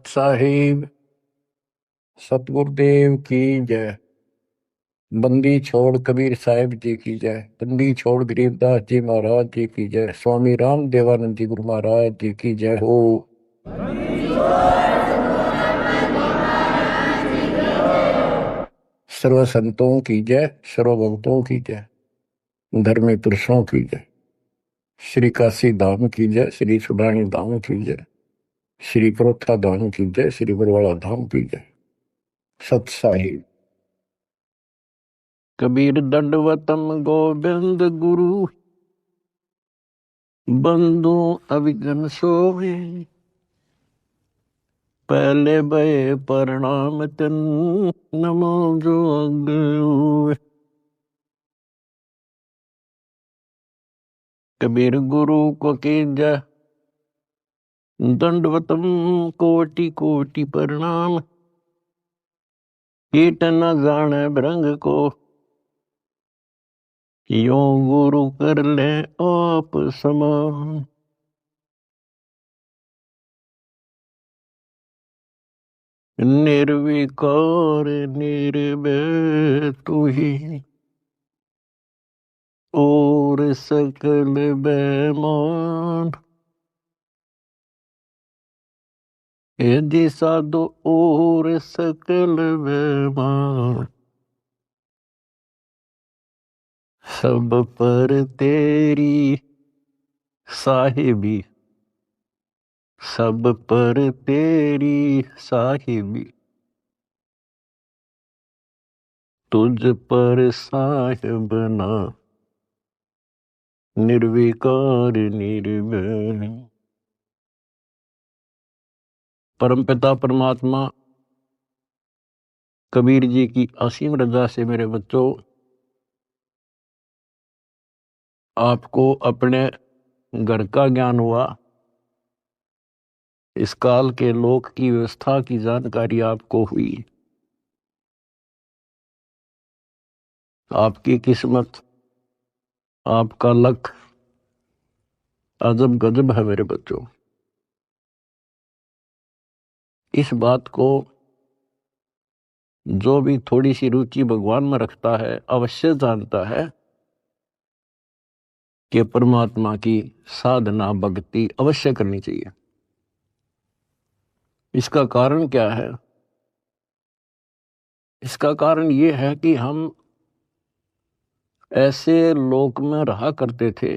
साहिब सतगुरुदेव की जय। बंदी छोड़ कबीर साहिब जी की जय। बंदी छोड़ गरीबदास जी महाराज जी की जय। स्वामी राम देवानंद जी गुरु महाराज जी की जय हो। सर्व संतों की जय, सर्व भक्तों की जय, धर्मी पुरुषों की जय। श्री काशी धाम की जय, श्री सुडानी धाम की जय, श्री प्रोथा धाम की जय, श्री बरवाड़ा धाम की जय। सत साहिब। कबीर दंडवतम गोविंद गुरु, बंधु अविघ्न सोए। पहले भय प्रणाम तन, नमो जो अग्र। कबीर गुरु को कीजय दंडवतम, कोटि कोटि प्रणाम। कीट न जाने भृंग को, यो गुरु कर ले आप समान। निर्विकार निर्भय तू ही, और सकल बेमान। यदि साधु और सकल बेमान, सब पर तेरी साहिबी, सब पर तेरी साहिबी। तुझ पर साहिब ना, निर्विकार निर्भय। परमपिता परमात्मा कबीर जी की असीम रजा से मेरे बच्चों, आपको अपने घर का ज्ञान हुआ। इस काल के लोक की व्यवस्था की जानकारी आपको हुई। आपकी किस्मत, आपका लक अजब गजब है मेरे बच्चों। इस बात को जो भी थोड़ी सी रुचि भगवान में रखता है अवश्य जानता है कि परमात्मा की साधना भक्ति अवश्य करनी चाहिए। इसका कारण क्या है? इसका कारण ये है कि हम ऐसे लोक में रहा करते थे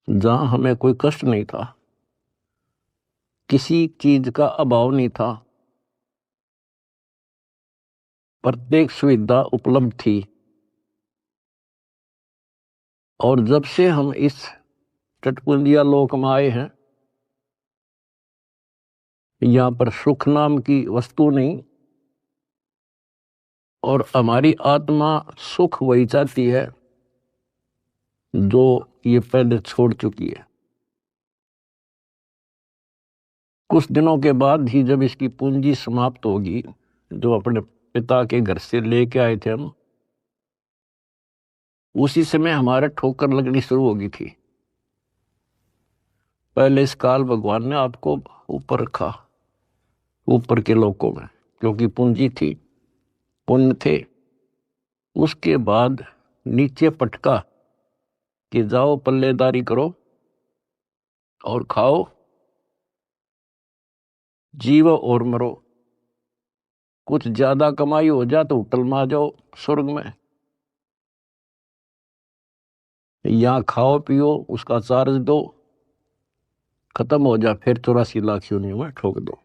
जहां हमें कोई कष्ट नहीं था, किसी चीज का अभाव नहीं था, प्रत्येक सुविधा उपलब्ध थी। और जब से हम इस चटकुंदिया लोक में आए हैं, यहां पर सुख नाम की वस्तु नहीं, और हमारी आत्मा सुख वही चाहती है जो ये पहले छोड़ चुकी है। कुछ दिनों के बाद ही जब इसकी पूंजी समाप्त होगी, जो अपने पिता के घर से लेके आए थे हम, उसी समय हमारे ठोकर लगनी शुरू हो गई थी। पहले इस काल भगवान ने आपको ऊपर रखा, ऊपर के लोकों में, क्योंकि पूंजी थी, पुण्य थे। उसके बाद नीचे पटका कि जाओ पल्लेदारी करो और खाओ, जीवो और मरो। कुछ ज्यादा कमाई हो जाए तो होटल में आ जाओ स्वर्ग में, यहां खाओ पियो, उसका चार्ज दो, खत्म हो जाए फिर 84 लाख योनियों में ठोक दो।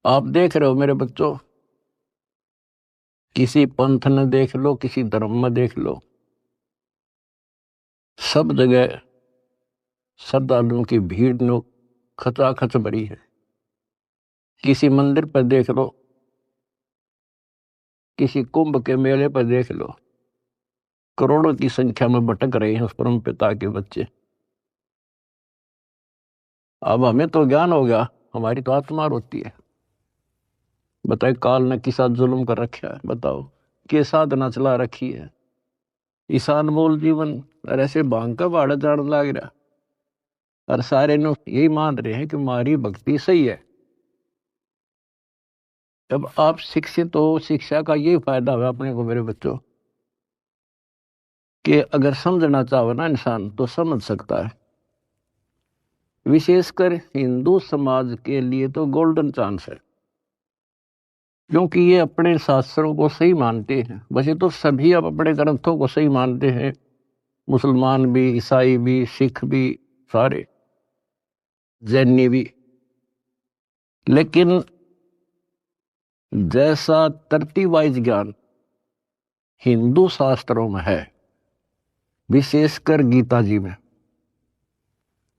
आप देख रहे हो मेरे बच्चों, किसी पंथ ने देख लो, किसी धर्म में देख लो, सब जगह श्रद्धालुओं की भीड़ नो खचाखच भरी है। किसी मंदिर पर देख लो, किसी कुंभ के मेले पर देख लो, करोड़ों की संख्या में भटक रहे हैं उस परम पिता के बच्चे। अब हमें तो ज्ञान हो गया, हमारी तो आत्मा रोती है। बताए काल ने किस साथ जुल्म कर रखा है, बताओ के साधना चला रखी है। ईशान मूल जीवन और ऐसे भांग का भाड़ा जान लग रहा। और सारे नु यही मान रहे हैं कि हमारी भक्ति सही है। जब आप शिक्षित हो, शिक्षा का यही फायदा हुआ अपने को मेरे बच्चों, कि अगर समझना चाहो ना इंसान तो समझ सकता है। विशेषकर हिंदू समाज के लिए तो गोल्डन चांस है, क्योंकि ये अपने शास्त्रों को सही मानते हैं। वैसे तो सभी अब अपने ग्रंथों को सही मानते हैं, मुसलमान भी, ईसाई भी, सिख भी, सारे जैनी भी। लेकिन जैसा तरतीब वाइज ज्ञान हिंदू शास्त्रों में है, विशेषकर गीता जी में,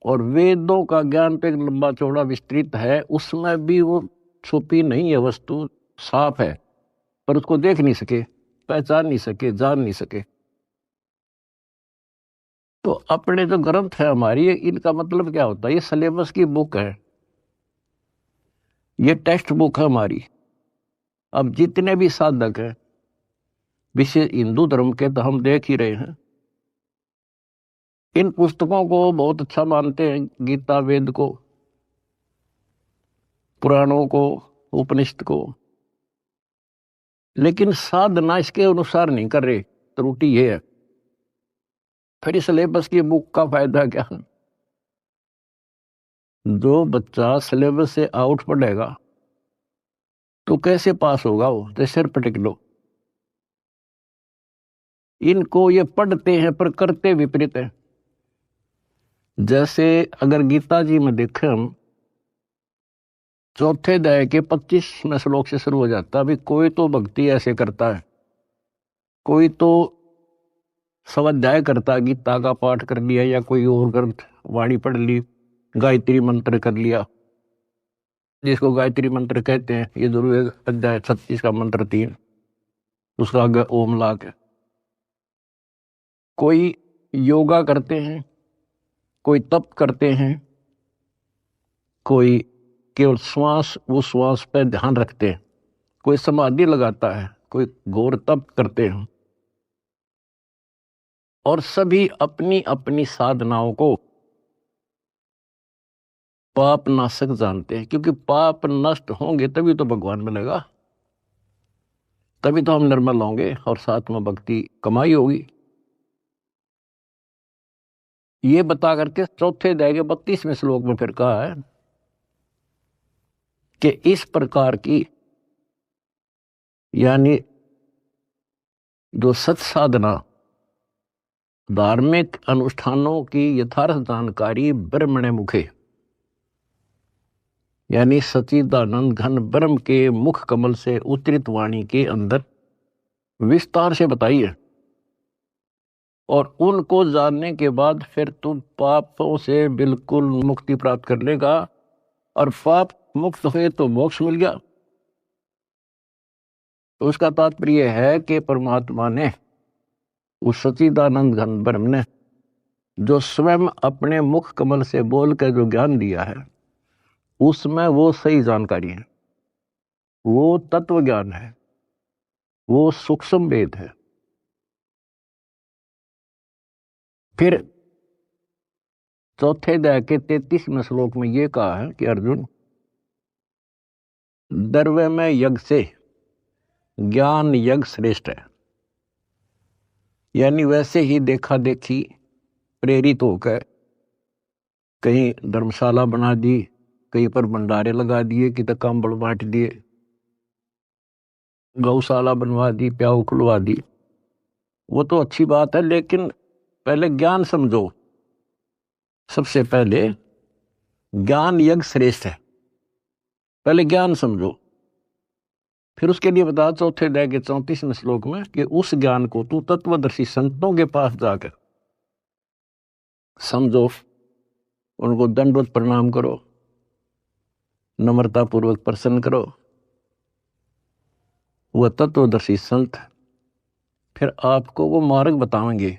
और वेदों का ज्ञान तो एक लंबा चौड़ा विस्तृत है, उसमें भी वो छुपी नहीं है वस्तु, साफ है, पर उसको देख नहीं सके, पहचान नहीं सके, जान नहीं सके। तो अपने जो ग्रंथ है हमारी, इनका मतलब क्या होता है? ये सिलेबस की बुक है, ये टेक्स्ट बुक है हमारी। अब जितने भी साधक हैं विशेष हिंदू धर्म के, तो हम देख ही रहे हैं, इन पुस्तकों को बहुत अच्छा मानते हैं, गीता, वेद को, पुराणों को, उपनिषद को, लेकिन साधना इसके अनुसार नहीं कर रहे। त्रुटि ये है। फिर इस सिलेबस की बुक का फायदा क्या? जो बच्चा सिलेबस से आउट पढ़ेगा तो कैसे पास होगा? वो तो सिर पटक लो। इनको ये पढ़ते हैं पर करते विपरीत है। जैसे अगर गीता जी में देखें हम, चौथे अध्याय के 25वें श्लोक से शुरू हो जाता है। अभी कोई तो भक्ति ऐसे करता है, कोई तो स्वाध्याय करता, गीता का पाठ कर लिया या कोई और ग्रंथ वाणी पढ़ ली, गायत्री मंत्र कर लिया, जिसको गायत्री मंत्र कहते हैं। ये जरूर अध्याय 36 का मंत्र 3, उसका आगे ओम लाग है। कोई योगा करते हैं, कोई तप करते हैं, कोई केवल श्वास, वो श्वास पे ध्यान रखते हैं, कोई समाधि लगाता है, कोई घोर तप करते हैं। और सभी अपनी अपनी साधनाओं को पाप नाशक जानते हैं, क्योंकि पाप नष्ट होंगे तभी तो भगवान मिलेगा, तभी तो हम निर्मल होंगे और साथ में भक्ति कमाई होगी। ये बता करके चौथे अध्याय के 32वें श्लोक में फिर कहा है कि इस प्रकार की, यानी जो सत साधना, धार्मिक अनुष्ठानों की यथार्थ जानकारी ब्रह्मणे मुखे, यानी सच्चिदानंद घन ब्रह्म के मुख कमल से उतरित वाणी के अंदर विस्तार से बताई है। और उनको जानने के बाद फिर तुम पापों से बिल्कुल मुक्ति प्राप्त कर लेगा, और पाप मुक्त हुए तो मोक्ष मिल गया। तो उसका तात्पर्य है कि परमात्मा ने, उस सच्चिदानंद घन ब्रह्म ने, जो स्वयं अपने मुख कमल से बोल कर जो ज्ञान दिया है, उसमें वो सही जानकारी है, वो तत्व ज्ञान है, वो सूक्ष्म वेद है। फिर चौथे अध्याय के 33वें श्लोक में ये कहा है कि अर्जुन, द्रव्य में यज्ञ से ज्ञान यज्ञ श्रेष्ठ है। यानी वैसे ही देखा देखी प्रेरित होकर कहीं धर्मशाला बना दी, कहीं पर भंडारे लगा दिए, कि कंबल बांट दिए, गौशाला बनवा दी, प्याऊ खुलवा दी, वो तो अच्छी बात है, लेकिन पहले ज्ञान समझो। सबसे पहले ज्ञान यज्ञ श्रेष्ठ है, पहले ज्ञान समझो। फिर उसके लिए बता चौथे अध्याय के 34वें श्लोक में कि उस ज्ञान को तू तत्वदर्शी संतों के पास जाकर समझो, उनको दंडवत प्रणाम करो, नम्रता पूर्वक प्रसन्न करो। वह तत्वदर्शी संत फिर आपको वो मार्ग बताएंगे।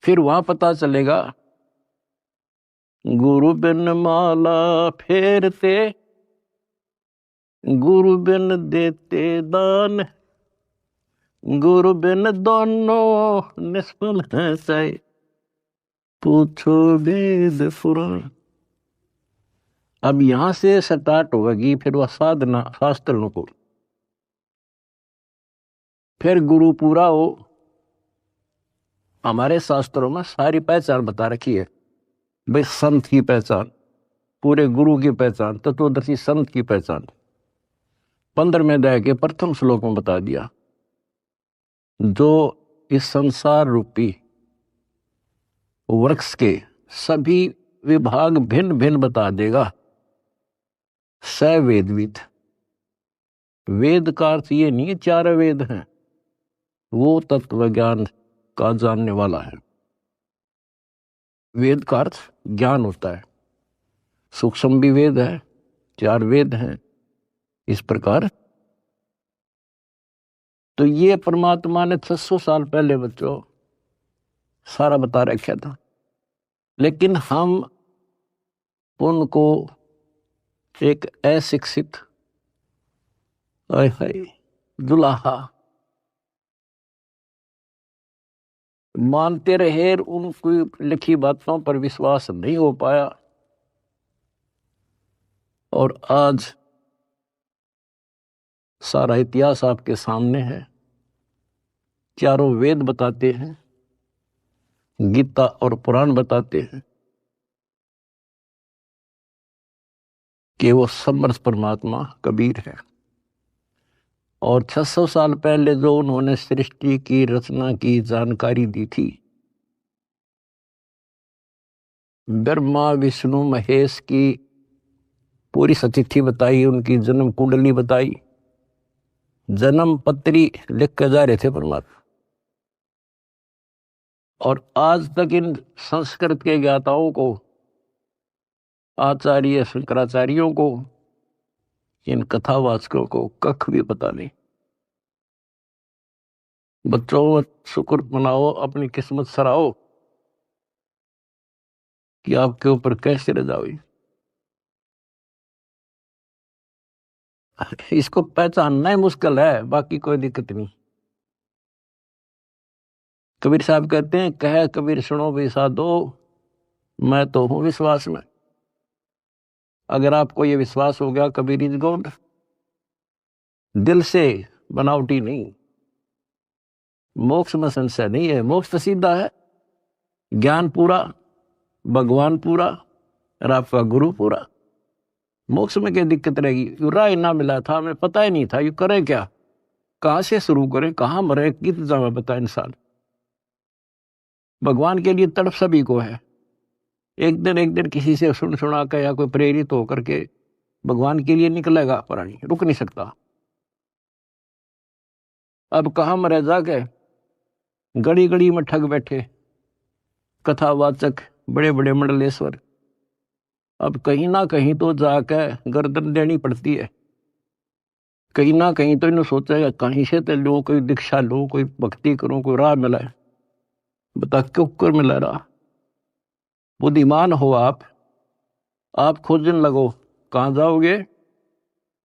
फिर वहां पता चलेगा, गुरु बिन माला फेरते, गुरु बिन देते दान, गुरु बिन दोनों निष्फल है चाहे। पूछो वेद पुराण। अब यहां से स्टार्ट होगी फिर वह साधना शास्त्रों को, फिर गुरु पूरा हो। हमारे शास्त्रों में सारी पहचान बता रखी है भाई, संत की पहचान, पूरे गुरु की पहचान, तत्वदर्शी संत की पहचान 15वें अध्याय के प्रथम श्लोक में बता दिया। जो इस संसार रूपी वृक्ष के सभी विभाग भिन्न भिन्न बता देगा, स वेदविद। वेद का अर्थ ये नहीं 4 वेद हैं, वो तत्व ज्ञान का जानने वाला है। वेद का अर्थ ज्ञान होता है, सूक्ष्म भी वेद है, 4 वेद हैं इस प्रकार। तो ये परमात्मा ने 600 साल पहले बच्चों सारा बता रखा था, लेकिन हम उनको एक अशिक्षित दुलाहा मानते रहे, उनकी लिखी बातों पर विश्वास नहीं हो पाया। और आज सारा इतिहास आपके सामने है, 4 वेद बताते हैं, गीता और पुराण बताते हैं कि वो समर्थ परमात्मा कबीर है। और 600 साल पहले जो उन्होंने सृष्टि की रचना की जानकारी दी थी, ब्रह्मा विष्णु महेश की पूरी सतिथि बताई, उनकी जन्म कुंडली बताई, जन्म पत्री लिख के जा रहे थे परमात्मा। और आज तक इन संस्कृत के ज्ञाताओं को, आचार्य शंकराचार्यों को, इन कथावाचकों को कख भी पता नहीं। बच्चों शुक्र मनाओ, अपनी किस्मत सराओ कि आपके ऊपर कैसे रजा हुई। इसको पहचानना ही मुश्किल है, बाकी कोई दिक्कत नहीं। कबीर साहब कहते हैं, कह कबीर सुनो भी साधो, मैं तो हूं विश्वास में। अगर आपको ये विश्वास हो गया कबीर इज गॉड, दिल से, बनावटी नहीं, मोक्ष में संशय नहीं है। मोक्ष तो सीधा है, ज्ञान पूरा, भगवान पूरा और आपका गुरु पूरा। मोक्ष में क्या दिक्कत रहेगी? यू राय ना मिला था, हमें पता ही नहीं था यू करें क्या, कहां से शुरू करें, कहां मरे, कित जावे बता इंसान। भगवान के लिए तड़प सभी को है। एक दिन किसी से सुन सुना कर या कोई प्रेरित होकर के भगवान के लिए निकलेगा, प्राणी रुक नहीं सकता। अब कहां मरे जाके, गड़ी गड़ी में ठग बैठे कथावाचक, बड़े बड़े मंडलेश्वर। अब कहीं ना कहीं तो जाकर गर्दन देनी पड़ती है, कहीं ना कहीं तो इन्हें सोचेगा कहीं से तो लो, कोई दीक्षा लो, कोई भक्ति करो, कोई राह मिला है। बता क्यों कर मिला राह? बुद्धिमान हो आप खोजने लगो। कहाँ जाओगे?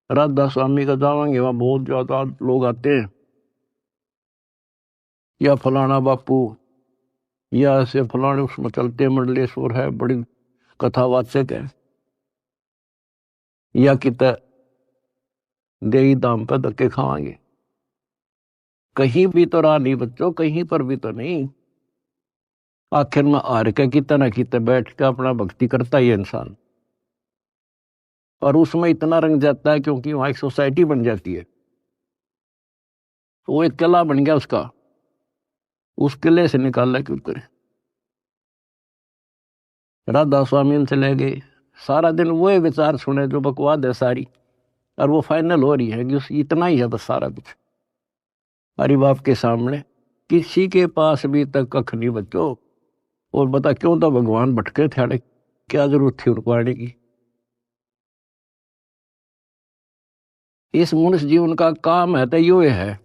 राधा स्वामी का जाओगे, वहां बहुत ज्यादा लोग आते हैं, या फलाना बापू, या ऐसे फलाने उसमें चलते मंडलेश्वर है, बड़ी कथावाचक है, या कित देही दाम पर धक्के खावांगे। कहीं भी तो राह नहीं बच्चों, कहीं पर भी तो नहीं। आखिर में हार के कितना ना कितना बैठ के अपना भक्ति करता ही इंसान, और उसमें इतना रंग जाता है क्योंकि वहां एक सोसाइटी बन जाती है, वो एक किला बन गया उसका, उस किले से निकालना क्यों करे। राधा स्वामी से ले गए, सारा दिन वो विचार सुने जो बकवाद है सारी, और वो फाइनल हो रही है कि उस इतना ही है बस सारा कुछ। हरि बाप के सामने किसी के पास भी तक कख नहीं बच्चों। और बता क्यों तो भगवान भटके थे, क्या जरूरत थी उनको आने की। इस मनुष्य जीवन का काम है तो यो है,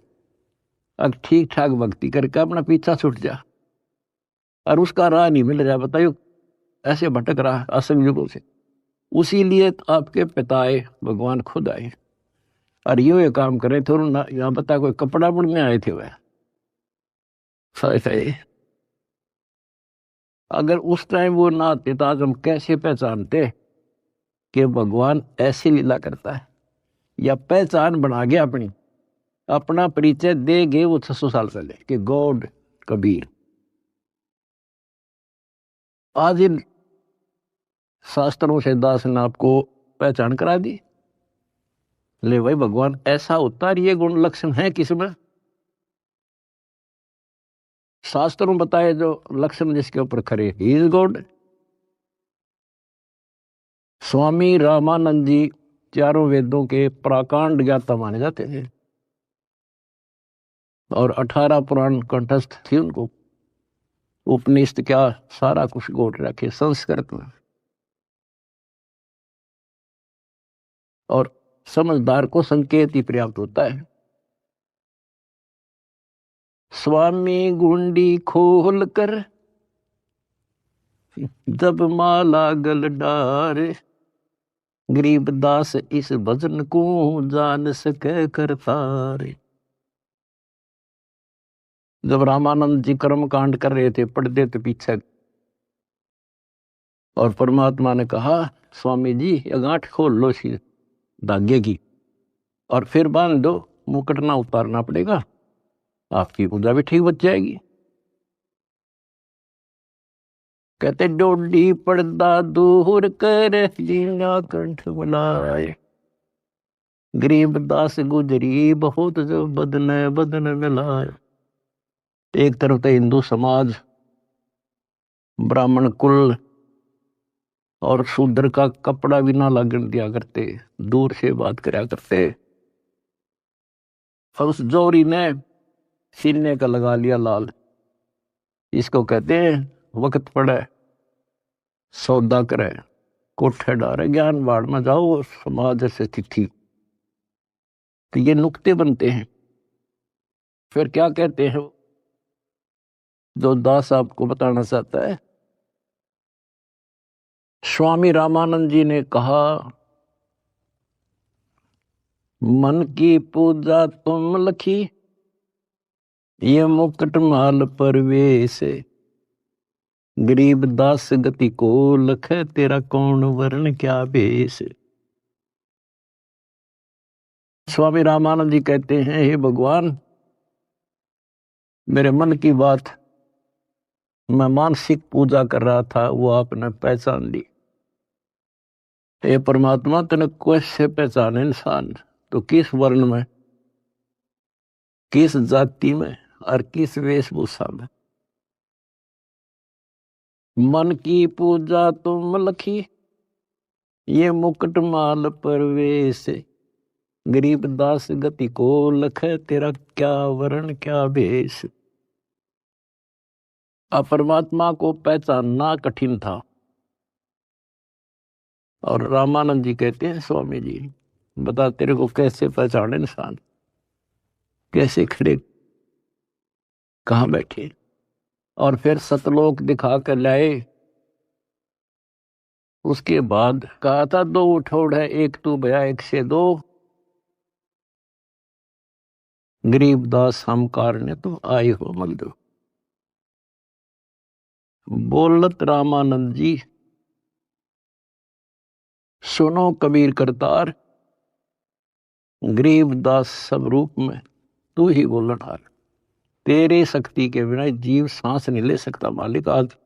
अब ठीक ठाक भक्ति करके अपना पीछा छूट जा, और उसका राह नहीं मिल रहा, बताइयो ऐसे भटक रहा असंग युगों से। उसी लिए आपके पिता आए, भगवान खुद आए, और ये काम करे थे। यहाँ बता कोई कपड़ा बुनने आए थे वह, अगर उस टाइम वो ना आते तो आज हम कैसे पहचानते कि भगवान ऐसी लीला करता है, या पहचान बना गया अपनी, अपना परिचय दे गए वो 600 साल पहले कि गॉड कबीर। आज इन शास्त्रों से दास ने आपको पहचान करा दी, ले भाई भगवान ऐसा होता है, ये गुण लक्षण है किसमें? शास्त्रों में बताए जो लक्षण जिसके ऊपर खरे, he is God. Swami Ramanand जी चारों वेदों के प्राकांड ज्ञाता माने जाते थे और 18 पुराण कंठस्थ थी उनको। उपनिषद क्या सारा कुछ गोट रखे संस्कृत में। और समझदार को संकेत ही पर्याप्त होता है। स्वामी गुंडी खोल कर जब माला गल डारे, गरीब दास इस भजन को जान सके करतारे। जब रामानंद जी कर्म कांड कर रहे थे, पढ़ते थे पीछे, और परमात्मा ने कहा स्वामी जी ये गांठ खोल लो सी धागे की और फिर बांध दो, मुकुट ना उतारना पड़ेगा, आपकी पूजा भी ठीक बच जाएगी। कहते डोडी पर्दा दूर कर लीला कंठ बुलाए, गरीब दास गुजरी बहुत जो बदन बदन मिलाए। एक तरफ तो हिंदू समाज, ब्राह्मण कुल और शूद्र का कपड़ा भी ना लागन दिया करते, दूर से बात कराया करते। और उस जोरी ने सीने का लगा लिया लाल। इसको कहते हैं वक्त पड़े सौदा करे, कोठे डारे ज्ञान बाढ़ में जाओ समाज से तिथि। तो ये नुक्ते बनते हैं। फिर क्या कहते हैं जो दास आपको बताना चाहता है, स्वामी रामानंद जी ने कहा मन की पूजा तुम लखी, ये मुकुट माल परवेश, गरीब दास गति को लख, तेरा कौन वर्ण क्या भेष। स्वामी रामानंद जी कहते हैं हे भगवान, मेरे मन की बात मैं मानसिक पूजा कर रहा था, वो आपने पहचान ली। हे परमात्मा तूने कैसे पहचाने इंसान, तो किस वर्ण में, किस जाति में और किस वेशभूषा में। मन की पूजा तुम लखी, ये मुकुट माल परवेश, गरीब दास गति को लख, तेरा क्या वर्ण क्या भेष। अब परमात्मा को पहचानना कठिन था। और रामानंद जी कहते हैं स्वामी जी बता तेरे को कैसे पहचाने इंसान, कैसे खड़े कहां बैठे। और फिर सतलोक दिखा कर लाए। उसके बाद कहा था दो उठोड़ है, एक तू भया एक से दो, गरीबदास हम कारने तुम आए हो मगदो। बोलत रामानंद जी सुनो कबीर करतार, गरीबदास सब रूप में तू ही बोलनहार। तेरे शक्ति के बिना जीव सांस नहीं ले सकता मालिक। आज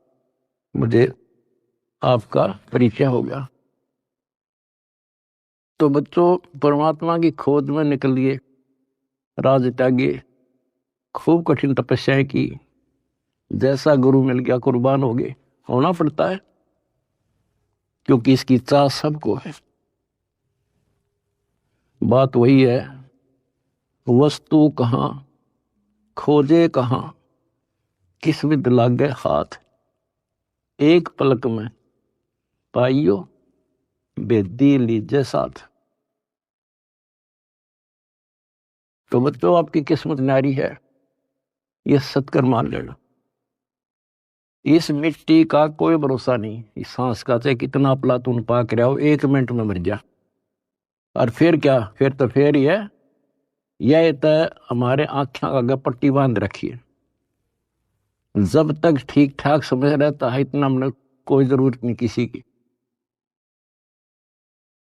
मुझे आपका परिचय हो गया। तो बच्चों परमात्मा की खोज में निकलिए, राज त्यागे, खूब कठिन तपस्याएं की, जैसा गुरु मिल गया कुर्बान हो गए। होना पड़ता है क्योंकि इसकी चाह सबको है। बात वही है, वस्तु कहाँ खोजे कहाँ, किस विद लागे हाथ, एक पलक में पाइयो बेदी लीजे साथ। तो बच्चों आपकी किस्मत न्यारी है, ये सत्कर मान लेना। इस मिट्टी का कोई भरोसा नहीं, इस सांस का चाहे कितना प्लातून पाक रहा हो, 1 मिनट में मर जा। और फिर क्या, फिर तो फिर ही है, यह तो हमारे आंखें आगे पट्टी बांध रखी है। जब तक ठीक ठाक समझ रहता है इतना हमने कोई जरूरत नहीं किसी की।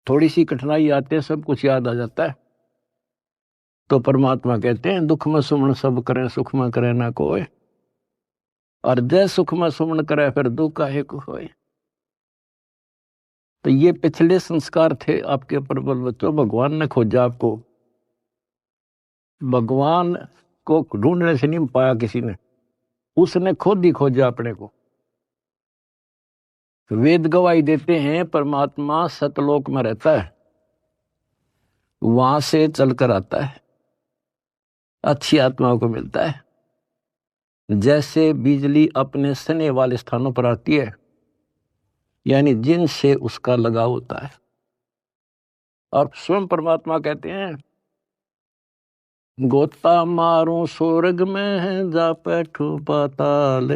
थोड़ी सी कठिनाई आती है सब कुछ याद आ जाता है। तो परमात्मा कहते हैं दुख में सुमन सब करें सुख में करे ना कोई, और जय सुख में सुमन करे फिर दुख काहे को होए। तो ये पिछले संस्कार थे आपके प्रबल बच्चों। भगवान ने खोजा आपको, भगवान को ढूंढने से नहीं पाया किसी ने, उसने खुद ही खोजा अपने को। वेद गवाही देते हैं परमात्मा सतलोक में रहता है, वहां से चलकर आता है, अच्छी आत्माओं को मिलता है। जैसे बिजली अपने सने वाले स्थानों पर आती है, यानी जिनसे उसका लगाव होता है। और स्वयं परमात्मा कहते हैं गोता मारूं स्वर्ग में जा बैठूं पाताल,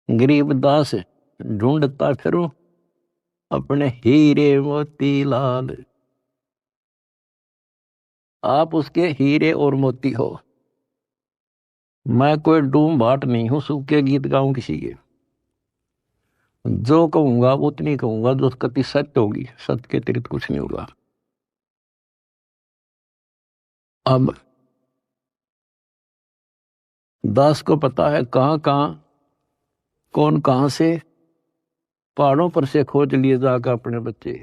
गरीब दास ढूंढता फिरूं अपने हीरे मोती लाल। आप उसके हीरे और मोती हो। मैं कोई डूम भाट नहीं हूं सूखे गीत गाऊं किसी के। जो कहूंगा वो उतनी कहूंगा जो कति सत्य होगी, सत्य के अतिरिक्त कुछ नहीं होगा। अब दास को पता है कहां कहां कौन कहां से पहाड़ों पर से खोज लिए जाकर अपने बच्चे,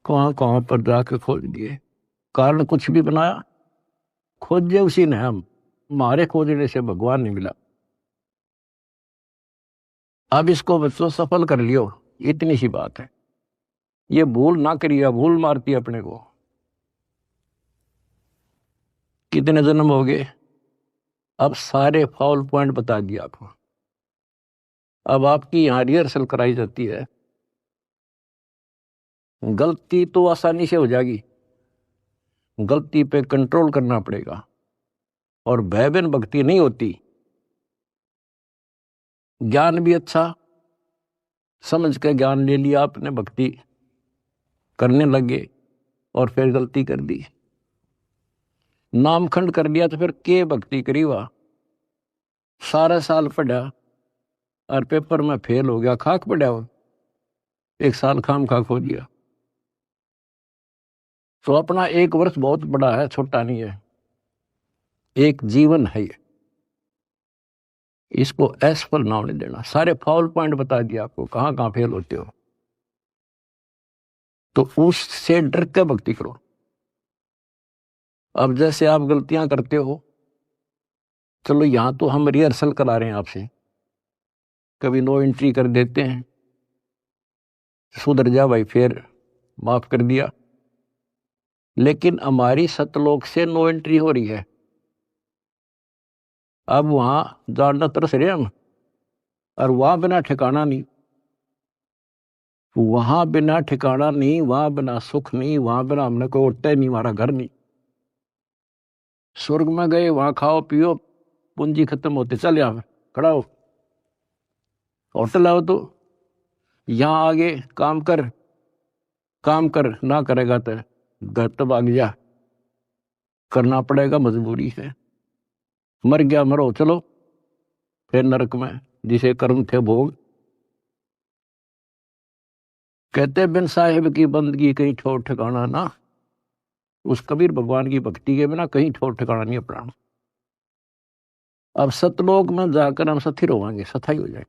कहां कहां पर जाकर खोज लिए। कारण कुछ भी बनाया, खोजे उसी ने। हम हमारे खोजने से भगवान नहीं मिला। अब इसको बच्चों सफल कर लियो, इतनी सी बात है। ये भूल ना करिए, भूल मारती है अपने को। कितने जन्म हो गए, अब सारे फाउल पॉइंट बता दिया आपको। अब आपकी यहां रिहर्सल कराई जाती है। गलती तो आसानी से हो जाएगी, गलती पे कंट्रोल करना पड़ेगा। और भय बिन भक्ति नहीं होती। ज्ञान भी अच्छा समझ के ज्ञान ले लिया आपने, भक्ति करने लगे और फिर गलती कर दी, नामखंड कर लिया, तो फिर के भक्ति करी। वह सारा साल पढ़ा और पेपर में फेल हो गया, खाक पड़ा हो, एक साल खाम खाक हो दिया। तो अपना एक वर्ष बहुत बड़ा है, छोटा नहीं है, एक जीवन है ये। इसको असफल नाम नहीं देना। सारे फाउल पॉइंट बता दिया आपको, कहां कहां फेल होते हो। तो उससे डर के भक्ति करो। अब जैसे आप गलतियां करते हो, चलो यहां तो हम रिहर्सल करा रहे हैं आपसे, कभी नो एंट्री कर देते हैं, सुधर जा भाई, फिर माफ कर दिया। लेकिन हमारी सतलोक से नो एंट्री हो रही है। अब वहां जानना तरस रहे हम, और वहां बिना ठिकाना नहीं, वहां बिना ठिकाना नहीं, वहां बिना सुख नहीं, वहां बिना हमने कोई उठता नहीं, हमारा घर नहीं। स्वर्ग में गए, वहां खाओ पियो, पूंजी खत्म होते चल यहाँ खड़ा हो, होटल आओ तो यहाँ आगे काम कर, काम कर ना करेगा तो घर तब आग जा, करना पड़ेगा, मजबूरी है। मर गया मरो, चलो फिर नरक में जिसे कर्म थे भोग। कहते बिन साहिब की बंदगी कहीं ठोर ठिकाना ना। उस कबीर भगवान की भक्ति के बिना कहीं ठोर ठिकाना नहीं अपना। अब सतलोक में जाकर हम स्थिर होंगे, सथाई हो जाए।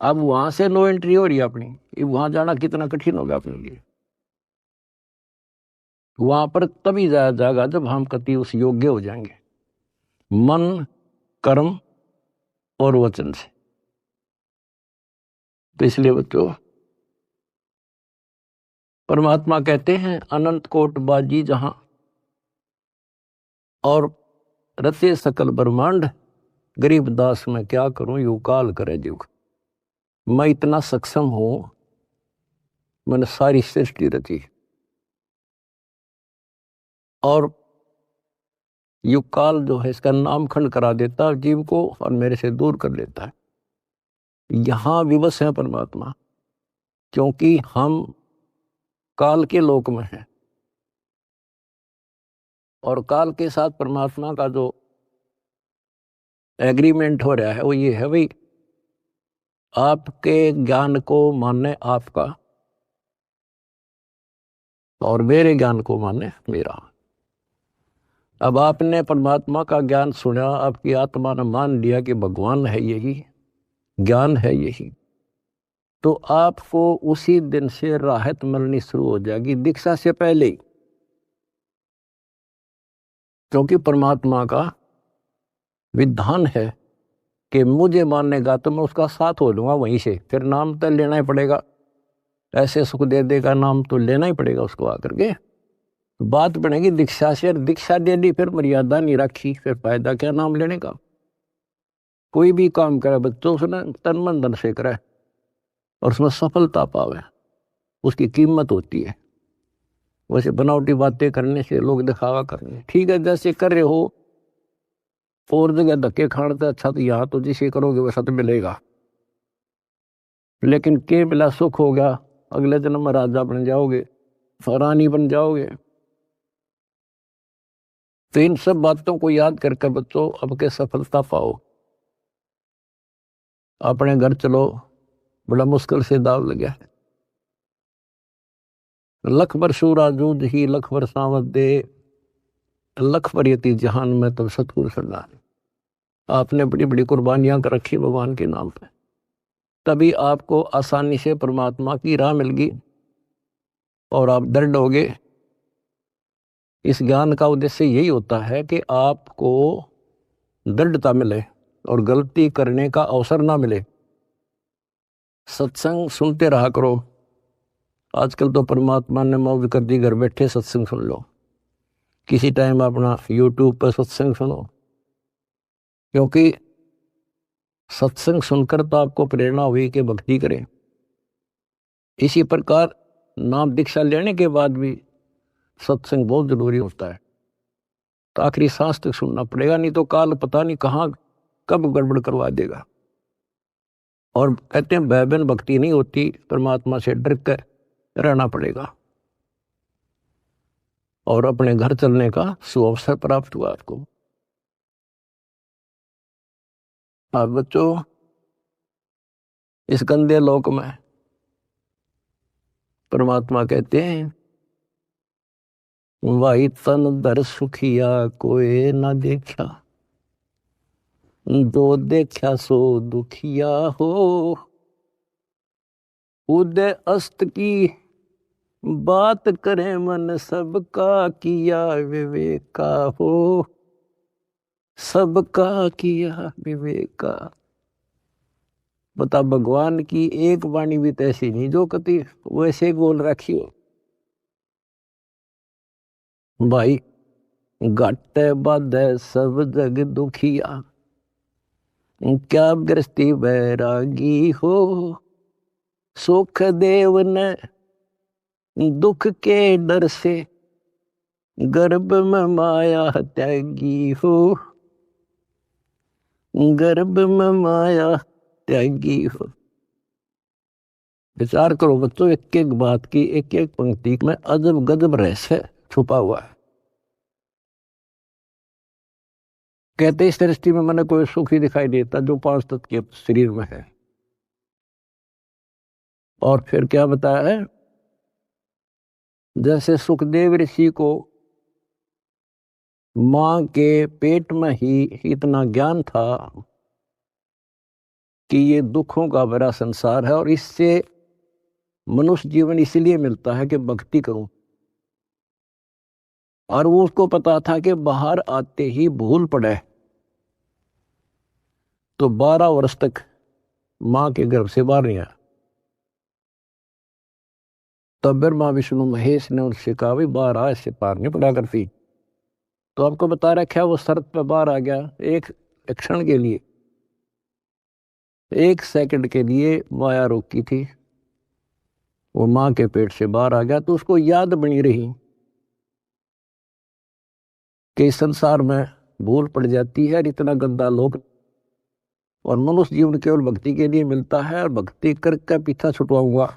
अब वहां से नो एंट्री हो रही है अपनी, वहां जाना कितना कठिन होगा अपने लिए। वहां पर तभी जाया जाएगा जब हम कति उस योग्य हो जाएंगे, मन कर्म और वचन से। तो इसलिए बच्चों परमात्मा कहते हैं अनंत कोट बाजी जहां और रते सकल ब्रह्मांड, गरीब दास मैं क्या करूं यू काल करे जुग। मैं इतना सक्षम हूं, मैंने सारी सृष्टि रची और युग काल जो है इसका नामखंड करा देता है जीव को और मेरे से दूर कर लेता है। यहां विवश है परमात्मा, क्योंकि हम काल के लोक में हैं और काल के साथ परमात्मा का जो एग्रीमेंट हो रहा है वो ये है भाई, आपके ज्ञान को माने आपका और मेरे ज्ञान को माने मेरा। अब आपने परमात्मा का ज्ञान सुना, आपकी आत्मा ने मान लिया कि भगवान है यही, ज्ञान है यही, तो आपको उसी दिन से राहत मिलनी शुरू हो जाएगी, दीक्षा से पहले ही। क्योंकि परमात्मा का विधान है कि मुझे मानेगा तो मैं उसका साथ हो लूंगा वहीं से, फिर नाम तो लेना ही पड़ेगा, ऐसे सुख दे देगा नाम तो लेना ही पड़ेगा उसको आकर के। बात बनेगी दीक्षा से, दीक्षा दे दी फिर मर्यादा नहीं रखी, फिर फायदा क्या नाम लेने का। कोई भी काम करे बच्चों से ना तन मन धन से करे और उसमें सफलता पावे, उसकी कीमत होती है। वैसे बनावटी बातें करने से, लोग दिखावा करने, ठीक है जैसे कर रहे हो और जगह धक्के खाने से अच्छा तो यहाँ तो जिसे करोगे वैसा तो मिलेगा, लेकिन के मिला सुख हो गया, अगले जन्म में राजा बन जाओगे, रानी बन जाओगे। तो इन सब बातों को याद करके बच्चों अब के सफलता पाओ। अपने घर चलो, बड़ा मुश्किल से दाव लगा है। लख बर सूरा जूझ ही लख बर सावत दे, लख बर यति जहान में तब सतगुरु सरदार। आपने बड़ी बड़ी कुर्बानियां कर रखी भगवान के नाम पे, तभी आपको आसानी से परमात्मा की राह मिल गई और आप दृढ़ हो गए। इस ज्ञान का उद्देश्य यही होता है कि आपको दृढ़ता मिले और गलती करने का अवसर ना मिले। सत्संग सुनते रहा करो। आजकल तो परमात्मा ने मौज कर दी, घर बैठे सत्संग सुन लो, किसी टाइम अपना यूट्यूब पर सत्संग सुनो, क्योंकि सत्संग सुनकर तो आपको प्रेरणा हुई कि भक्ति करें। इसी प्रकार नाम दीक्षा लेने के बाद भी सत्संग बहुत जरूरी होता है, तो आखिरी सांस तक सुनना पड़ेगा, नहीं तो काल पता नहीं कहाँ कब गड़बड़ करवा देगा। और कहते हैं भयबीन भक्ति नहीं होती, परमात्मा से डर कर रहना पड़ेगा और अपने घर चलने का सुअवसर प्राप्त हुआ आपको। अब बच्चों इस गंदे लोक में परमात्मा कहते हैं वाई तन दर सुखिया कोई ना देखा, दो देखा सो दुखिया हो, उदय अस्त की बात करे मन सबका किया विवेका हो, सबका किया विवेका। बता भगवान की एक वाणी भी तो ऐसी नहीं जो कति वैसे बोल रखी हो। भाई घट बद सब जग दुखिया, क्या गृहस्थी बैरागी हो, सुख देव ने दुख के डर से गर्भ में माया त्यागी हो, गर्भ में माया त्यागी हो। विचार करो बच्चों, एक एक बात की, एक एक पंक्ति में अजब गजब रहस्य छुपा हुआ है। कहते इस दृष्टि में मैंने कोई सुख ही दिखाई देता जो 5 तत्व के शरीर में है। और फिर क्या बताया है, जैसे सुखदेव ऋषि को मां के पेट में ही इतना ज्ञान था कि ये दुखों का बड़ा संसार है और इससे मनुष्य जीवन इसलिए मिलता है कि भक्ति करूं, और वो उसको पता था कि बाहर आते ही भूल पड़े तो 12 वर्ष तक मां के गर्भ से बाहर नहीं आया। तब ब्रह्मा विष्णु महेश ने उनसे कहा भाई बाहर आ, इससे पार नहीं पड़ा करती। तो आपको बता रखा है वो शर्त पे बाहर आ गया, एक क्षण के लिए, 1 सेकंड के लिए माया रोकी थी, वो मां के पेट से बाहर आ गया। तो उसको याद बनी रही कि इस संसार में भूल पड़ जाती है और इतना गंदा लोक, और मनुष्य जीवन केवल भक्ति के लिए मिलता है और भक्ति करके पीछा छुटवाऊंगा।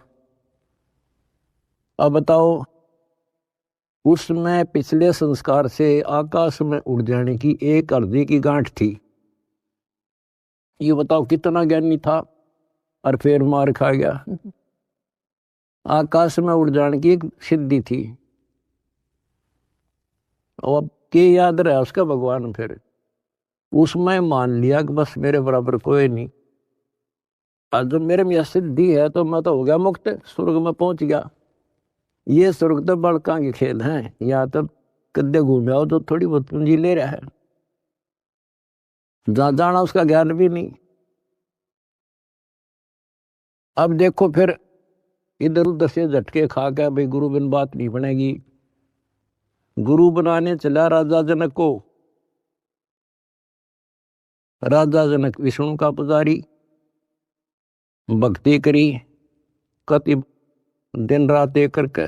अब बताओ, उसमें पिछले संस्कार से आकाश में उड़ जाने की एक अर्धी की गांठ थी, ये बताओ कितना ज्ञानी था और फिर मार खा गया। आकाश में उड़ जाने की एक सिद्धि थी, और अब के याद रहा उसका भगवान, फिर उसमें मान लिया कि बस मेरे बराबर कोई नहीं। आज जब मेरे में यह सिद्धि है तो मैं तो हो गया मुक्त, स्वर्ग में पहुंच गया। ये स्वर्ग तो बड़का के खेल हैं, यहाँ तब कद्दे घूमे आओ तो थोड़ी बहुत पूंजी ले रहा है, जहां जाना उसका ज्ञान भी नहीं। अब देखो फिर इधर उधर से झटके खा के भाई गुरु बिन बात नहीं बनेगी। गुरु बनाने चला राजा जनक को। राजा जनक विष्णु का पुजारी, भक्ति करी कति दिन रात एक करके,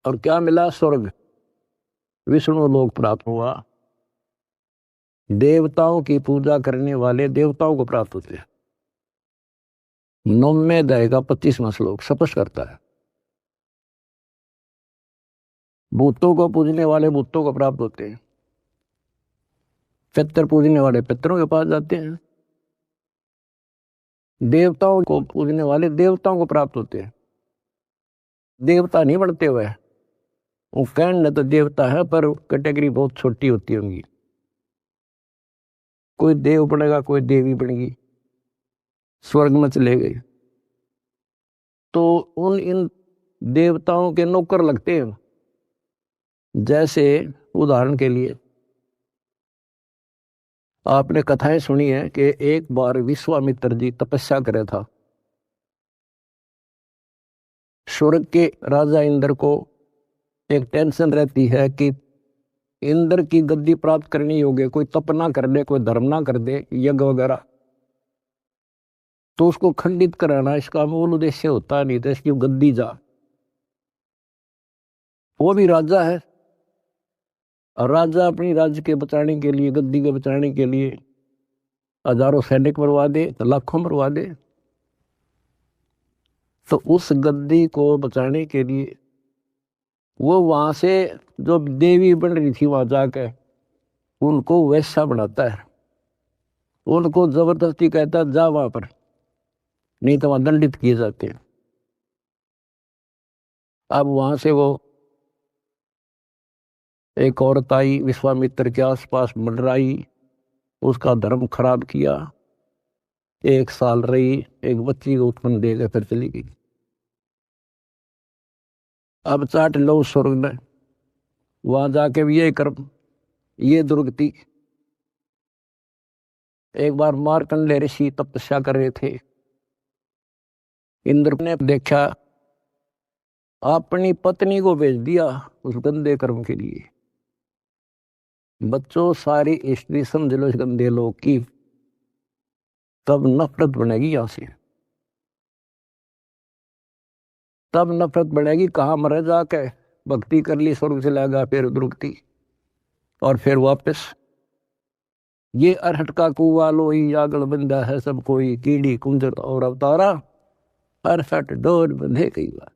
और क्या मिला? स्वर्ग, विष्णु लोक प्राप्त हुआ। देवताओं की पूजा करने वाले देवताओं को प्राप्त होते हैं। 9वें अध्याय का 25वां श्लोक स्पष्ट करता है। भूतों को पूजने वाले भूतों को प्राप्त होते हैं, पितर पूजने वाले पितरों के पास जाते हैं, देवताओं को पूजने वाले देवताओं को प्राप्त होते हैं। देवता नहीं बनते हुए, वो कहने तो देवता है पर कैटेगरी बहुत छोटी होती होंगी। कोई देव बनेगा, कोई देवी बनेगी, स्वर्ग में चले गए तो उन इन देवताओं के नौकर लगते हैं। जैसे उदाहरण के लिए आपने कथाएं सुनी है कि एक बार विश्वामित्र जी तपस्या करे था। स्वर्ग के राजा इंद्र को एक टेंशन रहती है कि इंद्र की गद्दी प्राप्त करनी होगी, कोई तप ना कर दे, कोई धर्म ना कर दे, यज्ञ वगैरह, तो उसको खंडित कराना इसका मूल उद्देश्य होता नहीं था, इसकी गद्दी जा। वो भी राजा है, और राजा अपनी राज्य के बचाने के लिए, गद्दी के बचाने के लिए हजारों सैनिक मरवा दे, लाखों मरवा दे। तो उस गद्दी को बचाने के लिए वो वहां से जो देवी बन रही थी वहां जाकर उनको वैसा बनाता है, उनको जबरदस्ती कहता है जा वहां पर, नहीं तो वहां दंडित किए जाते हैं। अब वहां से वो एक औरत आई, विश्वामित्र के आसपास मंडराई, उसका धर्म खराब किया, 1 साल रही, एक बच्ची को उत्पन्न देकर फिर चली गई। अब चाट लो स्वर्ग में, वहां जाके भी ये कर्म, ये दुर्गति। एक बार मार्कंडेय ऋषि तपस्या कर रहे थे, इंद्र ने देखा, अपनी पत्नी को भेज दिया उस गंदे कर्म के लिए। बच्चों सारी स्त्री समझ लो इस गंदे लोग की, तब नफरत बनेगी यहां से, तब नफरत बढ़ेगी। कहाँ मरे जाके भक्ति कर ली, स्वर्ग से लगा, फिर दुर्गति, और फिर वापस ये अरहट का कुआ लोई आगल बंदा है सब कोई, कीड़ी कुंजर और अवतारा, अरहट डोर बंधे कई बार।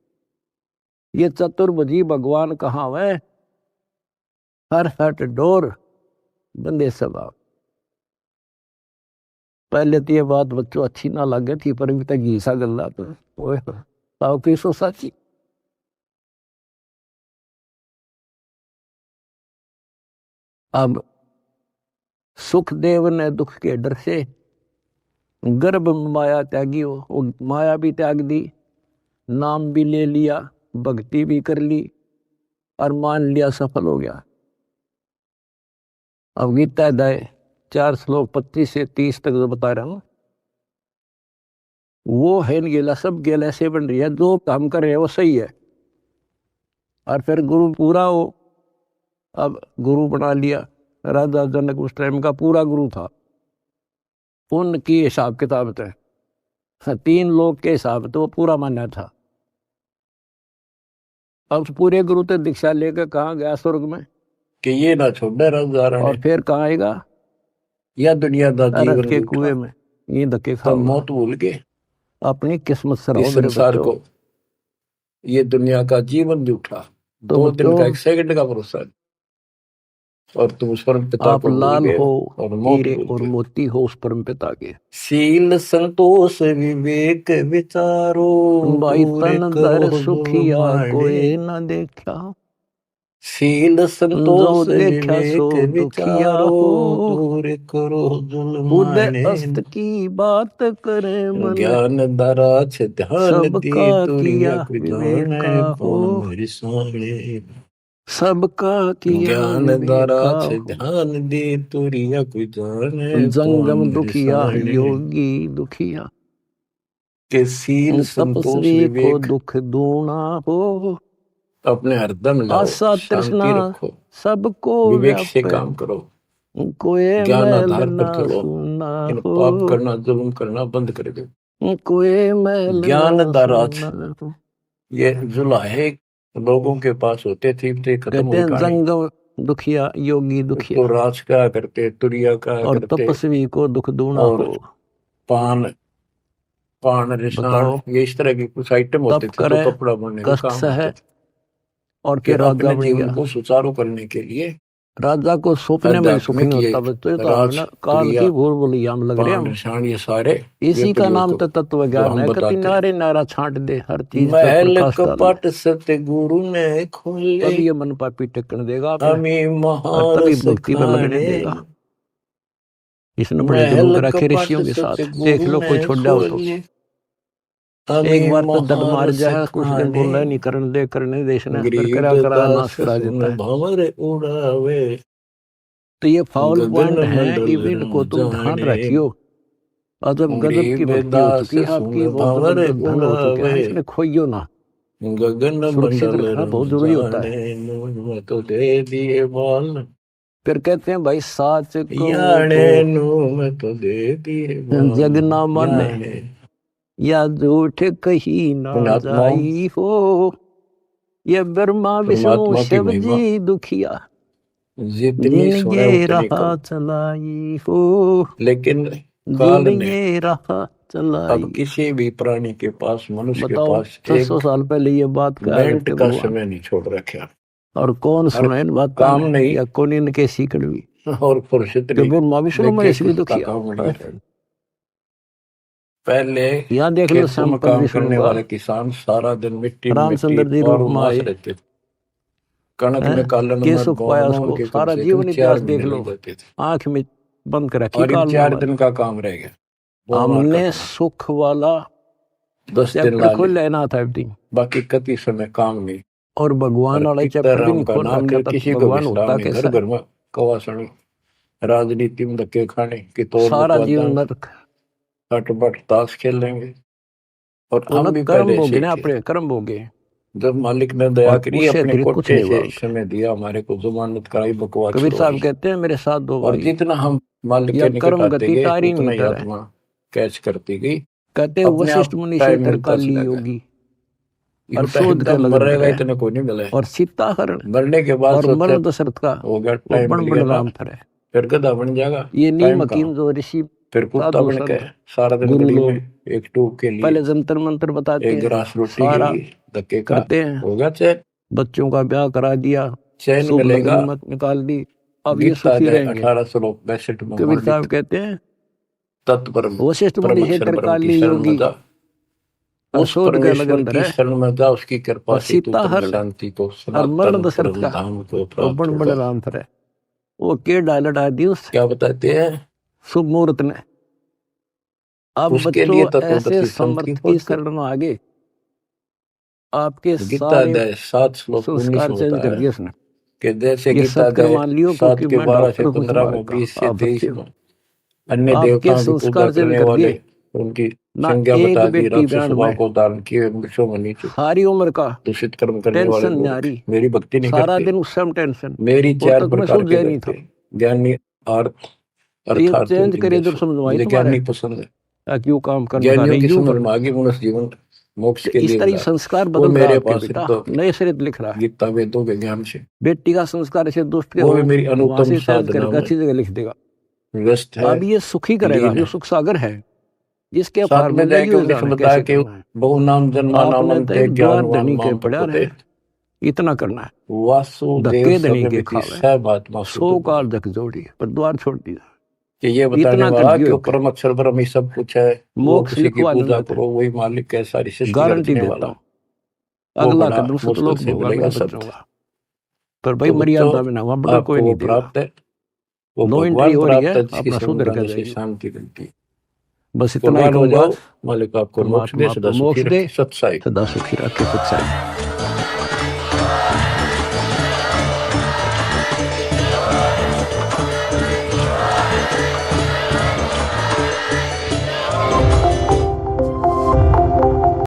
ये चतुर्भुजी भगवान कहाँ है? अरहट डोर बंदे सब आप। पहले तो ये बात बच्चों अच्छी ना लगे थी, पर भी तक घीसा गल्ला तो पीसो साची। अब सुखदेव ने दुख के डर से गर्भ माया त्यागी, वो माया भी त्याग दी, नाम भी ले लिया, भक्ति भी कर ली, और मान लिया सफल हो गया। अब गीता अध्याय 4 श्लोक 25 से 30 तक जो बता रहा हूं, वो है गेला, सब गेला ऐसे बन रही है, जो काम कर रहे हैं वो सही है। और फिर गुरु पूरा हो, अब गुरु बना लिया। राजा जनक उस टाइम का पूरा गुरु था, उनकी हिसाब किताब है, 3 लोग के हिसाब तो वो पूरा माना था। अब पूरे गुरु तो दीक्षा लेकर कहाँ गया? स्वर्ग में, कि ये ना छोड़ना राजा, और फिर कहाँ आएगा? या दुनिया दादी के कुएं में ये धक्के खा, मौत भूल के अपनी किस्मत से रहो मेरे संसार को, ये दुनिया का जीवन भी उठा, 2 दिन का 1 सेकंड का भरोसा। और तुम उस परम पिता आप को भूल लाल गए हो, और मौत हीरे भूल और गए। मोती हो उस परम पिता के। शील संतोष विवेक विचारो भाई दूर तन करो दर सुखिया जुलमाने। कोई न देखा, शील जो संतोष देखा सो विवेक दुखिया विचारो हो, दूर करो उदय जुलमाने। अस्त की बात करे मन, ज्ञान दराछ ध्यान दी सबका तुरिया किया कोई विवेक जाने का हो, पौन रिसाणे। सबका किया ज्ञान विवेक का दराछ हो। ध्यान दी तुरिया कोई जाने जंगम पौन दुखिया रिसाणे। योगी दुखिया, के शील संतोष तपस्वी को विवेक दुख दूना हो, अपने हरदम लाओ, आशा तृष्णा शांति रखो, सबको विवेक से व्यापे, काम करो, कोई ज्ञान मैल आधार ना पर चलो। सुना इन हो, पाप करना जुल्म करना बंद कर दो। कोई मैल ज्ञान ना दाराज सुना हो। ये जुलाहे लोगों के पास होते थे, तो खत्म कहते हुई हैं कहानी। जंगम दुखिया योगी तो दुखिया, राज क्या करते, तुरिया क्या और करते, तपस्वी को दुख दूना और हो। पान पान रिसाण, बताओ, ये इस तरह के कुछ आइटम होते तप थे जो करे, कपड़ा बनने के कष्ट काम सहे, आते थे। और कि फिर राजा अपने बन जीवन गया। को सुचारू करने के लिए राजा को सपने में सुख नहीं आध्यात्मिक ये होता, बच्चों तो राज हमने काल तुरिया की भूल भूल हम लग रहे पान हम। रिसाण ये सारे इसी ये का नाम प्रयोग तो तत्व जो ज्ञान हम है, कति बताते हैं। नारे नारा छांट दे, हर चीज पर महल प्रकाश डाल दे, कपट सतगुरु ने खोले, तभी ये मन पापी टिकन देगा आपने, अमी और तभी महारस भक्ति में लगने खाने। देगा। इसने बड़े जुल्म महल कर रखे कपट ऋषियों के साथ, देख सतगुरु लो कोई ने छोड़ जाओ तो। खोले, अमी एक बार तो दड मार महारस जाए, कुछ दिन खाने। बोला नहीं करने दे, करने दे, इसने फिर गरीब करा करा नाश दास करा सुन देता है। भंवर उड़ावे, तो ये फाउल गगन पॉइंट है, मंडल इवन को तुम ध्यान जाने। रखियो। और जब गजब की गरीब भक्ति हो दास चुकी है सुन आपकी, बहुत भंवर जबरदस्त धन हो चुके हैं, उड़ावे, इसमें खोइयो ना, गगन सुरक्षित मंडल रखना बहुत रंग जरूरी होता है। जाने। नून तो दे दिए बाल, फिर कहते हैं भाई साच कहूं याने तो नूम तो दे दिए बाल। जग ना माने, याने या झूठ कही ना पुण्यात्माओं, जाई हो, ये ब्रह्मा विष्णु परमात्मा की शिव महिमा जी दुखिया, जितनी जिन सुने ये उतनी राह कम। चलाई हो, लेकिन जिन काल ने ये राह अब चलाई। किसी भी प्राणी के पास, मनुष्य के बताओ, पास 600 एक साल पहले ये बात कहा मिनट करते का भगवान, समय नहीं छोड़ रखा। और कौन हर सुने इन बातों काम ने, नहीं या कौन इनके सीकड़ भी, और फुर्सत कि नहीं ब्रह्मा विष्णु लेके महेश भी किसका दुखिया। काम बढ़ा है। पहले यहाँ देख लो खेतों में सैंपल काम विष्णु करने का, वाले किसान सारा दिन मिट्टी में मिट्टी रामचंद्र जी रूप बारह में मास आए रहते थे। कणक हैं, में कालन के में सुख पाया बोना उसको, उनके कम सारा से कम जीवन 4 इतिहास देख महीने लो, लग जाते थे। आंख में बंद कर रखी और इन काल ने 4 हमारी। दिन का काम रह गया, बोना हमने काटना। सुख वाला 10 दिन चैप्टर ला ले, खोल लेना था अभी, बाकी कति समय काम नहीं। और भगवान और वाला कितना चैप्टर भी राम नहीं का खोल नाम रखा ले, था। किसी को भगवान विश्राम होता नहीं, घर कैसा घर है, में कवासनी, राजनीति में धक्के खाने की तौर सारा बकवादा, जीवन नरक। हटबट ताश खेल लेंगे। और वो हम न भी कर्म पहले ऐसे भोगे ही ना, थे। अपने कर्म भोगे, जब मालिक ने दया और करी, उससे अपने अतिरिक्त कुछ कोटे नहीं से भाग। समय दिया, हमारे को जमानत कराई, बकवास कबीर छुड़वाई। साहब कहते हैं मेरे साथ दो और भाई, जितना हम मालिक या के निकट कर्म आते गति गए, तारी उतना ही मीटर है। आत्मा कैच करती गई। कहते अपने वशिष्ठ आप मुनि से टाइम मिलता तरकाली चला गया। योगी, यूं और तो शोध के एकदम लगन मरेगा करे, इतने को नहीं मिला है। और सीताहरण मरने के बाद और सोचा मरण दशरथ का हो गया, वो टाइम बड़ मिल बड़ गया ना, राम फरे। फिर गधा बन जाएगा। ये नीम टाइम हकीम कहाँ, जो ऋषि फिर कुत्ता साधु बन के संत सारा दिन गुरु गली लोग में एक टूक के लिए, पहले जंतर मंत्र बताते एक हैं, गिलास रोटी के सारा लिए धक्के का करते हैं, हो गया चैन। बच्चों का ब्याह करा दिया, चैन शुभ मिलेगा। लगन मत निकाल दी, अब ये गीता सुखी अध्याय रहेंगे। 1862 में कबीर साहब वर्णित कहते हैं तत्परम वशिष्ठ मुनि परम से अक्षर ब्रह्म की तरकाली शरण में योगी, जा, और उस शोध का परमेश्वर लगन की धरे, शरण में जा, उसकी कृपा और से तू परम सीताहरण शांति को, और मरण सनातन दशरथ परम का धाम को वो प्राप्त बड़ बड़ होगा। राम फरे। वो के डायलट आ दी उस क्या बताते हैं, शुभ मुहूर्त ने। अब उसके बच्चों लिए ऐसे तत्वदर्शी संत की समर्थ की खोज कर। शरण में आगे, आपके गीता सारे अध्याय 7 श्लोक 19 संस्कार में चेंज होता कर है दिया उसने। कि जैसे ये गीता सत्कर अध्याय मान लियो 7 क्योंकि के मैं 12 से डॉक्टर हूँ 15 समाज में, का, 20 से आप 23 बच्चे हो। में अन्य आपके देवताओं की पूजा संस्कार चेंज करने कर वाले, दिए उनकी ना। संज्ञा एक बता दी, बेटी राक्षस ब्याह स्वभाव में को धारण किए, वृक्षों में नीचे सारी उम्र का दूषित कर्म करने वाले टेंशन मूर्ख न्यारी, मेरी भक्ति नहीं सारा करते। दिन उस समय टेंशन, मेरी वो 4 तक मैं प्रकार के सुलझा नहीं था। भक्त, ज्ञानी अर्थ तो ये अर्थात चेंज करे इधर समझवाई मुझे तुम्हारे, ज्ञानी पसंद है। क्यों काम करने का ज्ञानियों नहीं की यूं समझ कर। में आगे मनुष्य जीवन मोक्ष तो के इस लिए तरह मिला, संस्कार वो बदल रहा है मेरे आपके पास बेटा, तो नए सिरे लिख रहा है। गीता वेदों के ज्ञान से, बेटी का संस्कार ऐसे दुष्ट के वो भी हो, मेरी वहां अनुत्तम से चेंज साधना करके में अच्छी जगह लिख देगा। व्यस्त है, अब ये सुखी करेगा लीन जो है। सुख सागर है, जिसके साथ में फार्मूले जाए की कि वजह उन्नीस जाने बताया कैसे कि करना है। बहु नाम जन्मा आपने तो नामंते एक द्वार ज्ञानवान धनी के माम पड़ा प्रपते। रहे, इतना करना है। वासुदेव धक्के देने के सर्वमिति खावे सर्वात्मा 100 काल तक जोड़ी पर द्वार छोड़ दिया। कि ये बताने इतना वाला कर कि दियो वो परम अक्षर ब्रह्म ही सब कुछ है, वो मोक्ष किसी की लिखवा पूजा देना करो, वही मालिक है, सारी सृष्टि का गारंटी रचने देता वाला, हूँ। वो अगला बड़ा कदम मुश्किल सतलोक से होगा, मिलेगा मैं सब। बचाऊंगा। पर भाई तो मर्यादा बच्चों बिना वहां बड़ा कोई आपको नहीं वो देगा। प्राप्त है, वो नो एंट्री भगवान हो रही प्राप्त है, है, जिसकी अपना सुधर कर समझाने से जाएगी। शांति मिलती है। बस इतना ही कुर्बान हो कहूंगा, जाओ, मालिक आपको मोक्ष दे, परमात्मा सदा आपको सुखी मोक्ष दे, रखे, सत्साई। सदा सुखी रखे, सच्चाई।